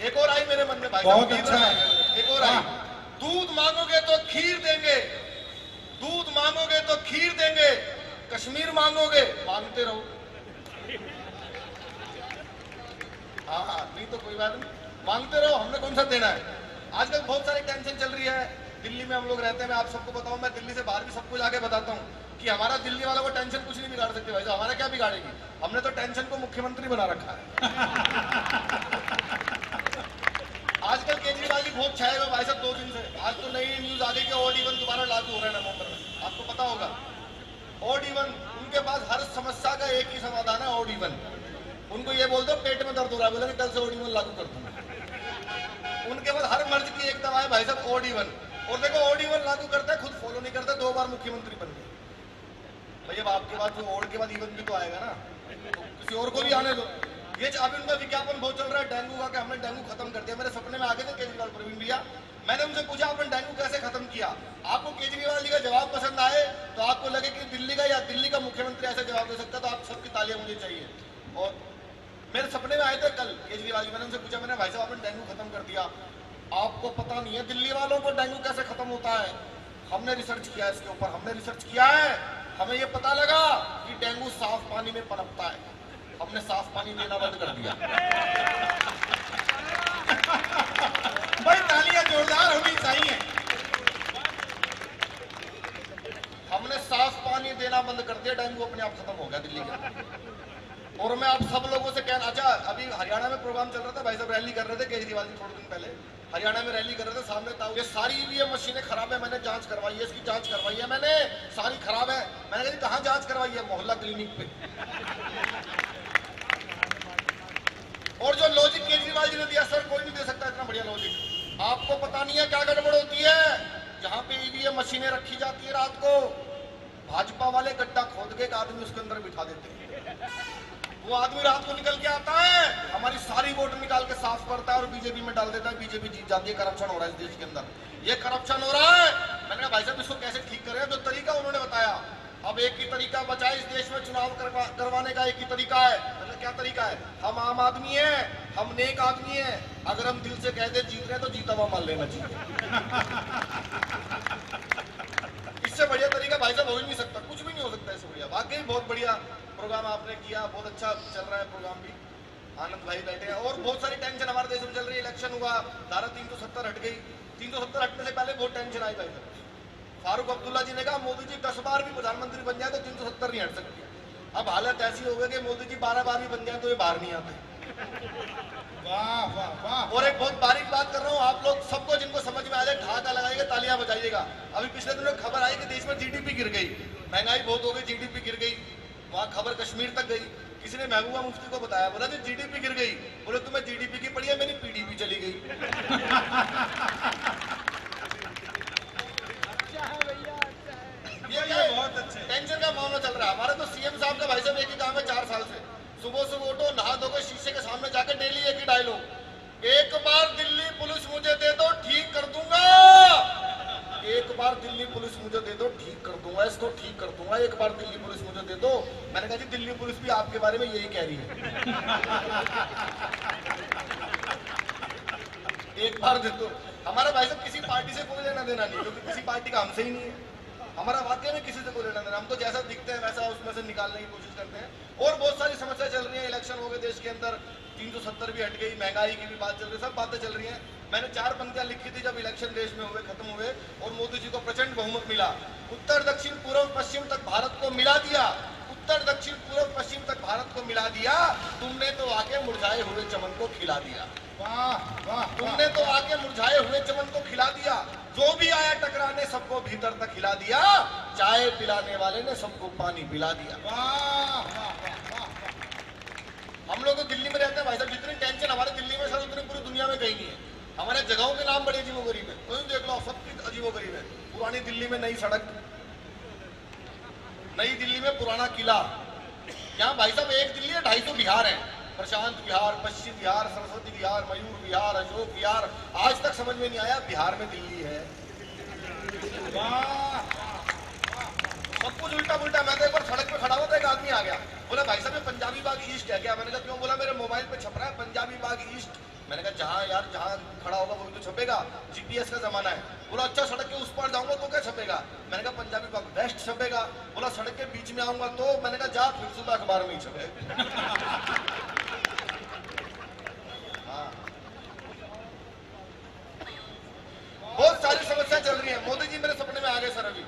एक और आई मेरे मन में भाई, बहुत अच्छा है। एक और आई, दूध मांगोगे तो खीर देंगे, दूध मांगोगे तो खीर देंगे, कश्मीर मांगोगे मांगते रहो। हाँ नहीं तो कोई बात नहीं, मांगते रहो, हमने कौन सा देना है। आजकल बहुत सारी टेंशन चल रही है, दिल्ली में हम लोग रहते हैं, मैं आप सबको बताऊं, मैं दिल्ली से बाहर भी सबको जाके बताता हूं कि हमारा दिल्ली वालों को टेंशन कुछ नहीं बिगाड़ सकते भाई साहब। हमारा क्या बिगाड़ेगी, हमने तो टेंशन को मुख्यमंत्री बना रखा है। आजकल केजरीवाल की बहुत छाए हुए भाई साहब 2 दिन से। आज तो नई न्यूज आ गई कि ऑड इवन दोबारा लागू हो रहा है नवंबर में, आपको पता होगा। ऑड इवन, उनके पास हर समस्या का एक ही समाधान है, ऑड इवन। उनको ये बोल दो पेट में दर्द हो रहा है, बोलेंगे कल से ऑड इवन लागू कर दूंगा। उनके पास हर मर्ज की एक दवा है भाई साहब, ऑड इवन। और देखो ऑड इवन लागू करता है, खुद फॉलो नहीं करता, 2 बार मुख्यमंत्री बन गए। भैया आपके बाद जो ऑड के बाद इवन भी तो आएगा ना, तो किसी और को भी आने दो। ये अभी उनका विज्ञापन बहुत चल रहा है डेंगू का, कि हमने डेंगू खत्म कर दिया। मेरे सपने में आ गए थे केजरीवाल प्रवीण भैया, मैंने उनसे पूछा आपने डेंगू कैसे खत्म किया। आपको केजरीवाल जी का जवाब पसंद आए तो आपको लगे कि दिल्ली का या दिल्ली का मुख्यमंत्री ऐसा जवाब दे सकता है, तो आप सबकी तालियां मुझे चाहिए। और मेरे सपने में आए थे कल केजरीवाल जी, मैंने उनसे पूछा, मैंने भाई साहब आपने डेंगू खत्म कर दिया, आपको पता नहीं है दिल्ली वालों को डेंगू कैसे खत्म होता है। हमने रिसर्च किया इसके ऊपर, हमने रिसर्च किया है, हमें ये पता लगा कि डेंगू साफ पानी में पनपता है। हमने साफ पानी देना बंद कर दिया। भाई तालियां जोरदार होनी चाहिए। हमने साफ पानी देना बंद कर दिया, डेंगू अपने आप खत्म हो गया दिल्ली का। और मैं आप सब लोगों से कहना, अच्छा अभी हरियाणा में प्रोग्राम चल रहा था, भाई साहब रैली कर रहे थे केजरीवाल जी, थोड़े दिन पहले हरियाणा में रैली कर रहे थे, सामने था ये सारी ईवीएम मशीनें खराब है, मैंने जांच करवाई है, इसकी जांच करवाई है मैंने, सारी खराब है। मैंने कहा कहाँ जांच करवाई है, मोहल्ला क्लिनिक पे। और जो लॉजिक केजरीवाल जी ने दिया सर, कोई नहीं दे सकता इतना बढ़िया लॉजिक। आपको पता नहीं है क्या गड़बड़ होती है, जहां पे ईवीएम मशीनें रखी जाती है रात को, भाजपा वाले गड्ढा खोद के एक आदमी उसके अंदर बिठा देते हैं। वो आदमी रात को निकल के आता है, हमारी सारी वोट निकाल के साफ करता है और बीजेपी में डाल देता है, बीजेपी जीत जाती है। करप्शन हो रहा है इस देश के अंदर, ये करप्शन हो रहा है। मैंने कहा भाई साहब इसको कैसे ठीक करें, जो तरीका उन्होंने बताया। अब एक ही तरीका बचा है इस देश में चुनाव करवाने का, एक ही तरीका है। मतलब क्या तरीका है, हम आम आदमी है, हम नेक आदमी है, अगर हम दिल से कहते जीत रहे तो जीता हुआ मान लेना चाहिए। इससे बढ़िया तरीका भाई साहब हो ही नहीं सकता, कुछ भी नहीं हो सकता इससे बढ़िया। वाकई बहुत बढ़िया प्रोग्राम आपने किया, बहुत अच्छा चल रहा है प्रोग्राम भी। आनंद भाई बैठे हैं और बहुत सारी टेंशन हमारे देश में चल रही है। इलेक्शन हुआ, धारा 370 हट गई, 370 हटने से पहले बहुत टेंशन आई भाई साहब। फारूक अब्दुल्ला जी ने कहा मोदी जी 10 बार भी प्रधानमंत्री बन जाए तो 370 नहीं हट सकती। अब हालत ऐसी हो गई कि मोदी जी 12 बार भी बन जाए तो ये बाहर नहीं आते। वाह वाह वाह। और एक बहुत बारीक बात कर रहा हूँ, आप लोग सबको जिनको समझ में आ जाए ढाका लगाइएगा, तालियां बजाइएगा। अभी पिछले दिनों खबर आई कि देश में जीडीपी गिर गई, महंगाई बहुत हो गई, जीडीपी गिर गई। वहां खबर कश्मीर तक गई, किसी ने महबूबा मुफ्ती को बताया, बोला जी जीडीपी गिर गई। बोले तुम्हें जीडीपी की पड़ी है, मेरी पीडीपी चली गई। ये बहुत अच्छे टेंशन का मामला चल रहा है हमारा। तो सीएम साहब का भाई साहब एक ही काम है 4 साल से, सुबह सुबह उठो, नहा धोकर शीशे के सामने जाकर डेली एक ही डायलॉग, एक बार दिल्ली पुलिस मुझे दे दो ठीक कर दूंगा, एक बार दिल्ली पुलिस मुझे दे दो ठीक कर दूंगा, इसको ठीक कर दूंगा, एक बार दिल्ली पुलिस मुझे दे दो। मैंने कहा जी दिल्ली पुलिस भी आपके बारे में यही कह रही है। एक बार दे दो। हमारा भाई साहब किसी पार्टी से कोई लेना देना नहीं, क्योंकि किसी पार्टी का हमसे ही नहीं है। हमारा वाकई में किसी से कोई लेना देना, हम तो जैसा दिखते हैं वैसा उसमें से निकालने की कोशिश करते हैं। और बहुत सारी समस्या चल रही है, इलेक्शन हो गए देश के अंदर, 370 भी हट गई, महंगाई की भी बात चल रही है, सब बातें चल रही हैं। मैंने 4 पंक्तियां लिखी थी जब इलेक्शन देश में हुए, खत्म हुए और मोदी जी को प्रचंड बहुमत मिला। उत्तर दक्षिण पूर्व पश्चिम तक भारत को मिला दिया, उत्तर दक्षिण पूर्व पश्चिम तक भारत को मिला दिया, तुमने तो आके मुरझाए हुए चमन को खिला दिया। वाह वाह। तुमने तो आके मुरझाए हुए चमन को खिला दिया, जो भी आया टकराने सबको भीतर तक खिला दिया, चाय पिलाने वाले ने सबको पानी पिला दिया। वाह वाह वाह। हम लोग तो दिल्ली में रहते हैं भाई साहब, जितनी टेंशन हमारे दिल्ली में सर उतनी पूरी दुनिया में कहीं नहीं है। हमारे जगहों के नाम बड़े अजीबोगरीब है, कोई देख लो सबकी अजीबोगरीब है। पुरानी दिल्ली में नई सड़क, नई दिल्ली में पुराना किला। यहाँ भाई साहब एक दिल्ली है, 250 बिहार है, प्रशांत बिहार, पश्चिम बिहार, सरस्वती बिहार, मयूर बिहार, अशोक बिहार। आज तक समझ में नहीं आया बिहार में दिल्ली है। सब कुछ उल्टा पुल्टा। मैं तो एक बार सड़क पे खड़ा हुआ था, एक आदमी आ गया, बोला भाई साहब ये पंजाबी बाग ईस्ट है क्या? मैंने कहा क्यों? बोला मेरे मोबाइल पे छप रहा है पंजाबी बाग ईस्ट। मैंने कहा जहाँ यार जहाँ खड़ा होगा वही तो छपेगा, जीपीएस का जमाना है। बोला अच्छा सड़क के उस पार जाऊंगा तो क्या छपेगा? मैंने कहा पंजाबी बाग वेस्ट छपेगा। बोला सड़क के बीच में आऊंगा तो? मैंने कहा जा फिर सुबह अखबार में ही छपेगा। हाँ, बहुत सारी समस्या चल रही है। मोदी जी मेरे सपने में आ गए सर। अभी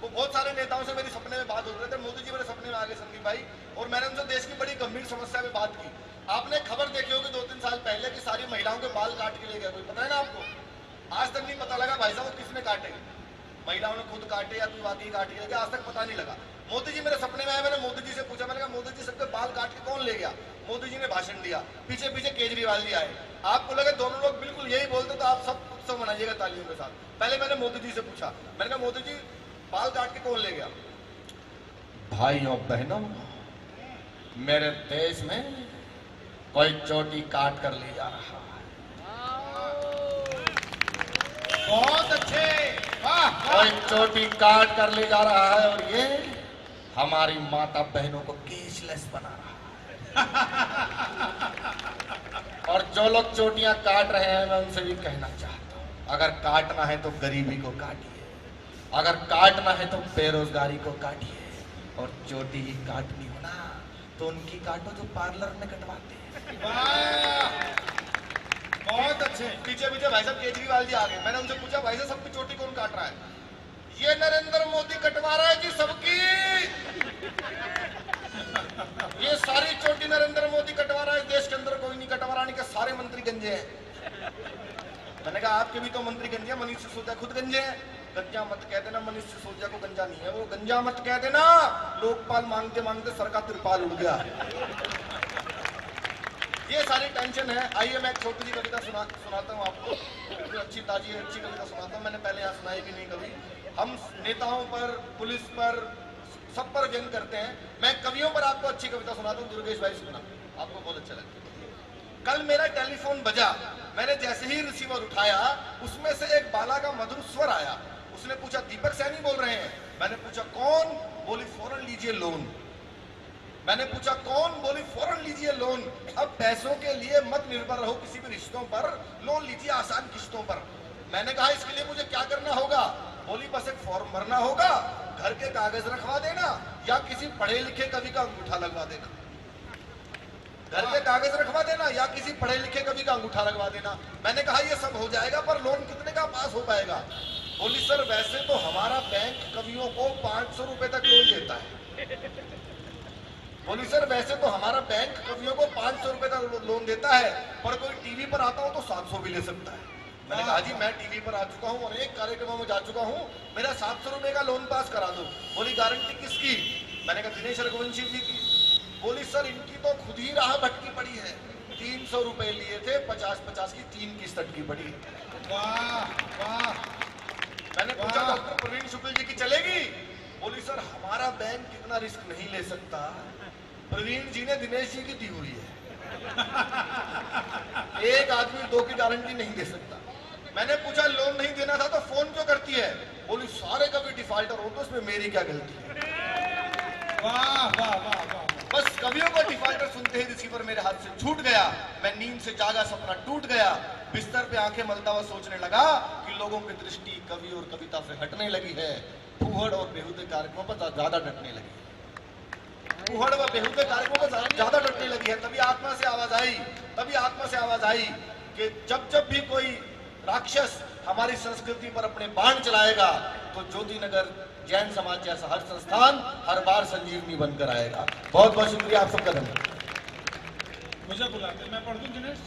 वो बहुत सारे नेताओं से मेरी सपने में बात हो रहे थे, मोदी जी मेरे सपने में आ गए संदीप भाई, और मैंने उनसे देश की बड़ी गंभीर समस्या पे बात की। आपने खबर देखी होगी 2-3 साल पहले कि सारी महिलाओं के बाल काट के ले गया कोई, पता है ना आपको? आज तक नहीं पता लगा भाई साहब किसने काटे, महिलाओं ने खुद काटे या कोई वाकई काट के ले गया, आज तक पता नहीं लगा। मोदी जी मेरे सपने में आए, मैंने मोदी जी से पूछा, मैंने कहा मोदी जी सबके बाल काट के कौन ले गया? मोदी जी ने भाषण दिया, पीछे पीछे केजरीवाल जी आए। आपको लगे दोनों लोग बिल्कुल यही बोलते तो आप सब उत्सव मनाइएगा तालियों के साथ। पहले मैंने मोदी जी से पूछा, मैंने कहा मोदी जी बाल काट के कौन ले गया? भाइयों बहनों, मेरे देश में कोई चोटी काट कर ले जा रहा है। बहुत अच्छे, वाह कोई चोटी काट कर ले जा रहा है और ये हमारी माता बहनों को केसलेस बना रहा है। और जो लोग चोटियां काट रहे हैं मैं उनसे भी कहना चाहता हूं, अगर काटना है तो गरीबी को काटिए, अगर काटना है तो बेरोजगारी को काटिए, और चोटी ही काटनी हो ना तो उनकी काटो जो पार्लर में कटवाते हैं। वाह, बहुत अच्छे। पीछे पीछे भाई साहब केजरीवाल जी आ गए। मैंने उनसे पूछा भाई साहब सबकी चोटी कौन काट रहा है? ये नरेंद्र मोदी कटवा रहा है जी सबकी। ये सारी चोटी नरेंद्र मोदी कटवा रहा है, देश के अंदर कोई नहीं कटवा रहा, नहीं कि सारे मंत्री गंजे हैं। मैंने कहा आपके भी तो मंत्री गंजे हैं, मनीष सिसोदिया खुद गंजे हैं। गंजा मत कह देना, मनीष सिसोदिया को गंजा नहीं है वो, गंजा मत कह देना। लोकपाल मांगते मांगते सर का त्रिपाल उड़ गया। ये सारी टेंशन है। आइए मैं एक छोटी सी कविता सुनाता हूँ आपको, बिल्कुल अच्छी ताजी अच्छी कविता सुनाता हूँ। मैंने पहले यहाँ सुनाई भी नहीं कभी। हम नेताओं पर, पुलिस पर, सब पर व्यंग करते हैं। मैं कवियों पर आपको अच्छी कविता सुनाता हूँ। दुर्गेश भाई सुना, आपको बहुत अच्छा लगता है। कल मेरा टेलीफोन बजा, मैंने जैसे ही रिसीवर उठाया उसमें से एक बाला का मधुर स्वर आया। उसने पूछा दीपक सैनी बोल रहे हैं? मैंने पूछा कौन? बोली फौरन लीजिए लोन। मैंने पूछा कौन? बोली फौरन लीजिए लोन। अब पैसों के लिए मत निर्भर रहो किसी भी रिश्तों पर, लोन लीजिए आसान किस्तों पर। मैंने कहा इसके लिए मुझे क्या करना होगा? बोली बस एक फॉर्म भरना होगा, घर के कागज रखवा देना या किसी पढ़े लिखे कवि का अंगूठा लगवा देना। घर के कागज रखवा देना या किसी पढ़े लिखे कवि का अंगूठा लगवा देना। मैंने कहा ये सब हो जाएगा पर लोन कितने का पास हो पाएगा? बोली सर वैसे तो हमारा बैंक कवियों को 500 रुपए तक लोन देता है। बोली सर वैसे तो हमारा बैंक कवियों को 500 रुपए तक लोन देता है, पर कोई टीवी पर आता हूं तो 700 भी ले सकता है। मैंने कहा जी मैं टीवी पर आ चुका हूं, अनेक कार्यक्रमों में जा चुका हूं, मेरा 700 रुपए का लोन पास करा दो। बोली गारंटी किसकी? मैंने कहा दिनेश रघुवंशी जी की। बोली सर इनकी तो खुद ही राह भटकी पड़ी है, 300 रुपए लिए थे, 50-50 की 3 किस्त अटकी पड़ी। वाह वाह। मैंने पूछा डॉक्टर प्रवीण शुक्ल जी की चलेगी? बोली सर हमारा बैंक कितना रिस्क नहीं ले सकता, प्रवीण जी ने दिनेश जी की दी हुई है। एक आदमी 2 की गारंटी नहीं दे सकता। मैंने पूछा लोन नहीं देना था तो फोन क्यों करती है? बोली सारे कभी डिफॉल्टर हो तो उसमें मेरी क्या गलती है। वाह वाह वाह वाह। बस कवियों को डिफॉल्टर सुनते ही रिसीवर मेरे हाथ से छूट गया। मैं नींद से जागा, सपना टूट गया। बिस्तर पे आंखें मलता हुआ सोचने लगा कि लोगों की दृष्टि कवि और कविता से हटने लगी है, फूहड़ और बेहुदे कार्यक्रमों पर ज्यादा डटने लगी है। फूहड़ व बेहुदे कार्यक्रमों पर ज्यादा डटने लगी है। तभी आत्मा से आवाज आई कि जब भी कोई राक्षस हमारी संस्कृति पर अपने बाण चलाएगा तो ज्योतिनगर जैन समाज जैसा हर संस्थान हर बार संजीवनी बनकर आएगा। बहुत बहुत शुक्रिया आप सबका धन्यवाद। मुझे बुलाते, मैं पढ़ दूं दिनेश?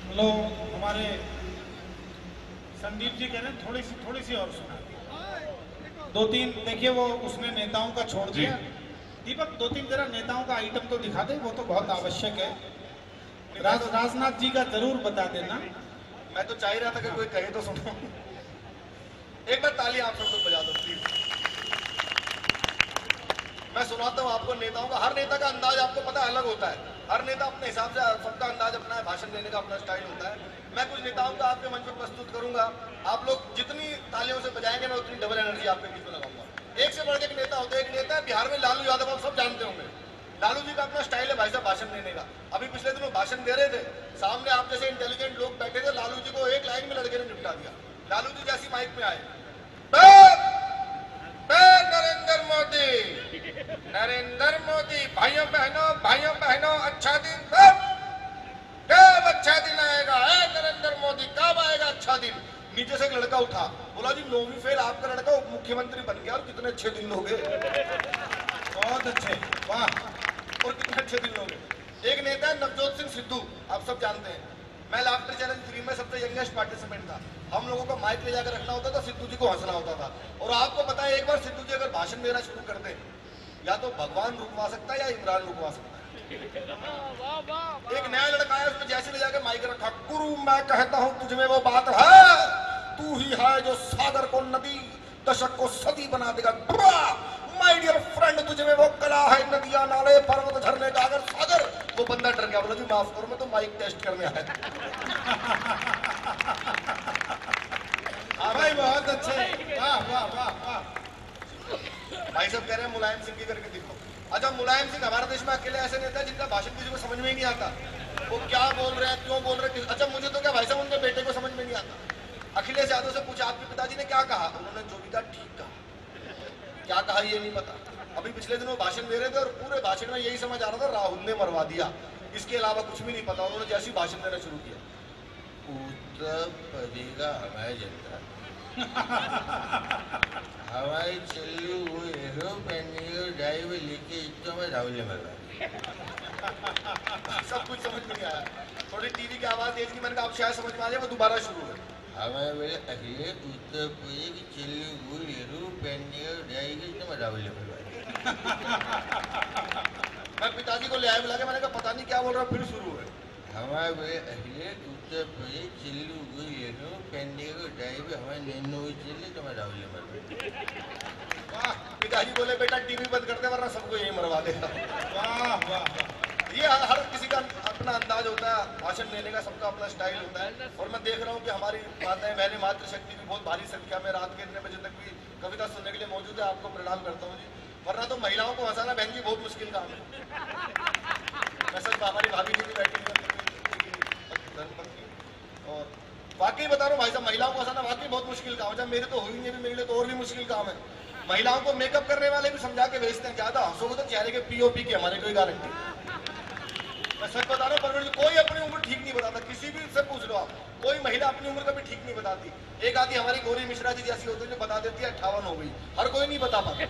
हेलो, हमारे संदीप जी कह रहे हैं थोड़ी सी और सुना। 2-3 देखिए वो उसने नेताओं का छोड़ दिया। दीपक 2-3 जरा नेताओं का आइटम तो दिखा दे, वो तो बहुत आवश्यक है। राजनाथ जी का जरूर बता देना। मैं तो चाह ही रहा था कि कोई कहे तो सुनो। एक बार ताली आप सब लोग बजा दो प्लीज। मैं सुनाता हूं आपको नेताओं का, हर नेता का अंदाज आपको पता अलग होता है। हर नेता अपने हिसाब से सबका अंदाज अपना है, भाषण देने का अपना स्टाइल होता है। मैं कुछ नेताओं का आपके मंच पर प्रस्तुत करूंगा, आप लोग जितनी तालियों से बजाएंगे मैं उतनी डबल एनर्जी आपके बीच में लगाऊंगा। एक से बढ़ के एक नेता होता है, एक नेता है बिहार में लालू यादव, आप सब जानते होंगे। लालू जी का अपना स्टाइल है भाई साहब भाषण देने का। अभी पिछले दिनों भाषण दे रहे थे, सामने आप जैसे इंटेलिजेंट लोग बैठे थे, लालू जी को एक लाइन में लड़के ने निपटा दिया। लालू जी जैसी माइक में आए, नरेंद्र मोदी, भाइयों बहनों अच्छा दिन, कब अच्छा दिन आएगा, नरेंद्र मोदी कब आएगा अच्छा दिन। नीचे से एक लड़का उठा, बोला जी 9वीं फेल आपका लड़का उप मुख्यमंत्री बन गया, और कितने अच्छे दिन हो गए, बहुत अच्छे, वाह, और कितने अच्छे दिन हो गए। एक नेता है नवजोत सिंह सिद्धू, आप सब जानते हैं। मैं लाफ्टर चैलेंज 3 में सबसे यंगेस्ट पार्टिसिपेंट था। हम लोगों को माइक ले जाकर रखना होता था, सिद्धू जी को हंसना होता था। और आपको पता है, एक बार सिद्धू जी अगर भाषण देना शुरू कर दें, या तो भगवान रुकवा सकता है या इमरान रुकवा सकता है। एक नया लड़का आया, उसको जैसे ले जाकर माइक रखा, गुरु मैं कहता हूं तुझमें वो बात है, तू ही है जो सागर को नदी, दशक को सदी बना देगा। माय डियर फ्रेंड, तुझमें वो कला है, नदियां नाले पर्वत झरने का अगर सागर। वो बंदा डर गया, बोला जी माफ करो, मैं तो माइक टेस्ट करने आया। हाँ भाई, बहुत अच्छे, वाह वाह वाह वाह। भाई साहब कह रहे हैं मुलायम सिंह की करके दिखो। अच्छा, मुलायम सिंह हमारे देश में अकेले ऐसे नेता है जिनका भाषण किसी को समझ में ही नहीं आता, वो क्या बोल रहे हैं, क्यों बोल रहे हैं। अच्छा, मुझे तो क्या भाई साहब उनके बेटे को समझ में नहीं आता। अखिलेश यादव से पूछा आपके पिताजी ने क्या कहा, उन्होंने जो भी कहा ठीक कहा, क्या कहा ये नहीं पता। अभी पिछले दिनों भाषण दे रहे थे और पूरे भाषण में यही समझ आ रहा था राहुल ने मरवा दिया, इसके अलावा कुछ भी नहीं पता। उन्होंने जैसे भाषण देना शुरू किया, उत्तर प्रदेश हमारी जनता हवाई चलू एरोप्लेन ड्राइव लेके इसको मैं राहुल ने मरवा दिया। सब कुछ समझ में नहीं आया। थोड़ी टीवी की आवाज तेज की, मैंने कहा आप शायद समझ में आ जाए, वो दोबारा शुरू है। हमारे बोले अखिले उत्तर प्रदेश चलू एरोप्लेन ड्राइव इसको मैं राहुल ने मरवा दिया। मैं पिताजी को ले आया, बुला के मैंने कहा पता नहीं क्या बोल रहा, फिर शुरू है। हमारे बोले अखिले उत्तर प्रदेश चलू एरोप्लेन ड्राइव हमारे नैनो चले तो मैं राहुल ने मरवा दिया। पिताजी बोले बेटा टीवी बंद कर दे वरना सबको यही मरवा देगा। वाह वाह, ये हर किसी का अपना अंदाज होता है भाषण देने का, सबका अपना स्टाइल होता है। और मैं देख रहा हूँ कि हमारी माताएं बहनें मातृशक्ति भी बहुत भारी संख्या में रात के इतने बजे तक भी कविता सुनने के लिए मौजूद है। आपको प्रणाम करता हूँ जी, वरना तो महिलाओं को हंसाना बहन जी बहुत मुश्किल काम है। मैं सच हमारी भाभी जी भी बैठी हुई और वाकई बता रहा हूँ भाई साहब, महिलाओं को हंसाना वाकई बहुत मुश्किल काम है। जब मेरे तो हुई नहीं, मेरे लिए तो और भी मुश्किल काम है। महिलाओं को मेकअप करने वाले भी समझा के भेजते हैं, ज्यादा हंसोगे तो चेहरे के पीओपी की हमारे कोई गारंटी। मैं सच बता रहा हूँ, परवीन कोई अपनी उम्र ठीक नहीं बताता, किसी भी से पूछ लो आप, कोई महिला अपनी उम्र कभी ठीक नहीं बताती। एक आधी हमारी गौरी मिश्रा जी जैसी होती है जो बता देती है 58 हो गई, हर कोई नहीं बता पाता।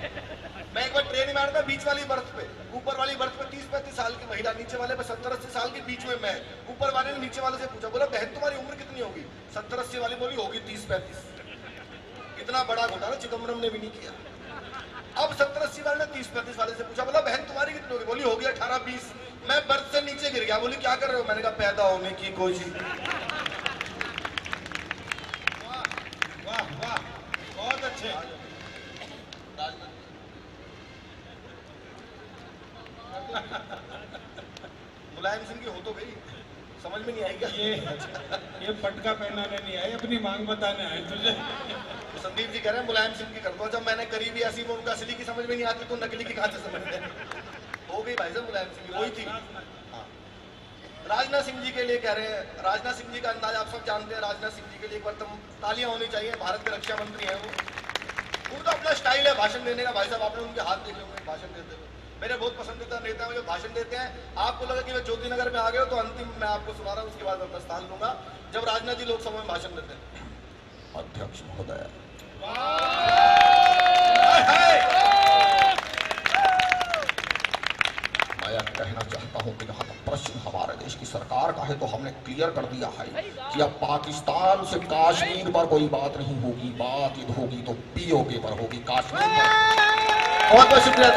मैं एक बार ट्रेन में आया था, बीच वाली बर्थ पे, ऊपर वाली बर्थ पे 30-35 साल की महिला, नीचे वाले पे 70-80 साल के, बीच में मैं। ऊपर वाले ने नीचे वाले से पूछा, बोला बहन तुम्हारी उम्र कितनी होगी? 70-80 वाली बोली होगी 30-35। इतना बड़ा घोटाला चिदम्बरम ने भी नहीं किया। अब 70-80 वाले ने 30-35 वाले से पूछा, बोला बहन तुम्हारी कितनी होगी? बोली होगी 18-20। मैं बर्थ से नीचे गिर गया, बोली क्या कर रहे हो? मैंने कहा पैदा होने की कोशिश। वाह वाह वाह, बहुत अच्छे। मुलायम सिंह की हो तो गई, समझ में नहीं आई क्या? ये पटका पहनाने नहीं आए, अपनी मांग बताने आए तुझे। संदीप जी कह रहे हैं मुलायम सिंह की कर दो। जब मैंने करी भी ऐसी, वो उनका असली की समझ में नहीं आती तो नकली की कहां से समझ में? हो गई भाई साहब मुलायम सिंह की, वही थी। हाँ, राजनाथ सिंह जी के लिए कह रहे हैं। राजनाथ सिंह जी का अंदाज आप सब जानते हैं। राजनाथ सिंह जी के लिए एक बार तालियां होनी चाहिए, भारत के रक्षा मंत्री हैं वो। उनका अपना स्टाइल है भाषण देने का। भाई साहब आपने उनके हाथ देखे होंगे भाषण देते हुए। मेरे बहुत पसंदीदा नेता है जो भाषण देते हैं। आपको लगा कि वे ज्योति नगर में आ गए हो तो अंतिम मैं आपको सुना रहा हूँ, उसके बाद मैं प्रस्थान लूंगा। जब राजनाथ जी लोकसभा में भाषण देते हैं, अध्यक्ष महोदय, मैं कहना चाहता हूं कि यहाँ का प्रश्न हमारे देश की सरकार का है तो हमने क्लियर कर दिया है कि अब पाकिस्तान से कश्मीर पर कोई बात नहीं होगी। बात ईद होगी तो पीओके पर होगी, कश्मीर पर। बहुत बहुत शुक्रिया।